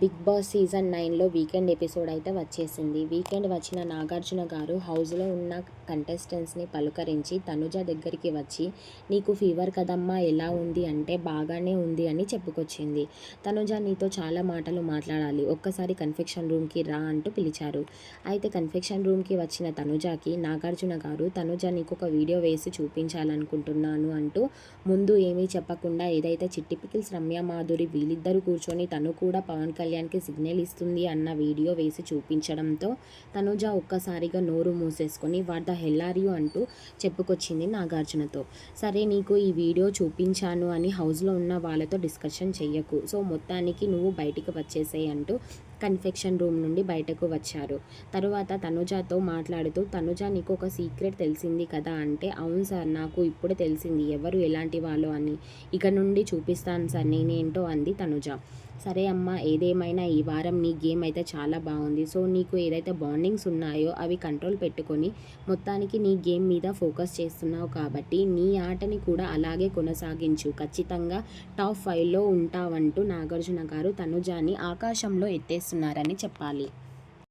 Big boss season 9లో weekend episode అయితే వచ్చేసింది. వీకెండ్ వచ్చిన నాగార్జున గారు హౌస్లో ఉన్న కంటెస్టెంట్స్ని పలుకరించి తనుజ దగ్గరికి వచ్చి, నీకు ఫీవర్ కదమ్మా, ఎలా ఉంది అంటే బాగానే ఉంది అని చెప్పుకొచ్చింది. తనుజ, నీతో చాలా మాటలు మాట్లాడాలి, ఒక్కసారి కన్ఫెక్షన్ రూమ్కి రా అంటూ పిలిచారు. అయితే కన్ఫెక్షన్ రూమ్కి వచ్చిన తనుజకి నాగార్జున గారు, తనుజ నీకు ఒక వీడియో వేసి చూపించాలనుకుంటున్నాను అంటూ ముందు ఏమీ చెప్పకుండా ఏదైతే చిట్టి పికిల్స్, రమ్య మాధురి వీళ్ళిద్దరూ కూర్చొని తను కూడా పవన్ కళ్యాణ్కి సిగ్నల్ ఇస్తుంది అన్న వీడియో వేసి చూపించడంతో తనుజ ఒక్కసారిగా నోరు మూసేసుకొని what the hell are you అంటూ చెప్పుకొచ్చింది నాగార్జునతో. సరే, నీకు ఈ వీడియో చూపించాను అని హౌస్లో ఉన్న వాళ్ళతో డిస్కషన్ చెయ్యకు, సో మొత్తానికి నువ్వు బయటికి వచ్చేసేయి అంటూ కన్ఫెక్షన్ రూమ్ నుండి బయటకు వచ్చారు. తరువాత తనుజతో మాట్లాడుతూ, తనుజ నీకు ఒక సీక్రెట్ తెలిసింది కదా అంటే, అవును సార్, నాకు ఇప్పుడే తెలిసింది ఎవరు ఎలాంటి వాళ్ళు అని, ఇక నుండి చూపిస్తాను సార్ నేనేంటో అంది తనుజ. సరే అమ్మా, ఏదేమైనా ఈ వారం నీ గేమ్ అయితే చాలా బాగుంది, సో నీకు ఏదైతే బాండింగ్స్ ఉన్నాయో అవి కంట్రోల్ పెట్టుకొని మొత్తానికి నీ గేమ్ మీద ఫోకస్ చేస్తున్నావు కాబట్టి నీ ఆటని కూడా అలాగే కొనసాగించు, ఖచ్చితంగా టాప్ 5లో ఉంటావంటూ నాగార్జున గారు తనుజాని ఆకాశంలో ఎత్తేస్తున్నారని చెప్పాలి.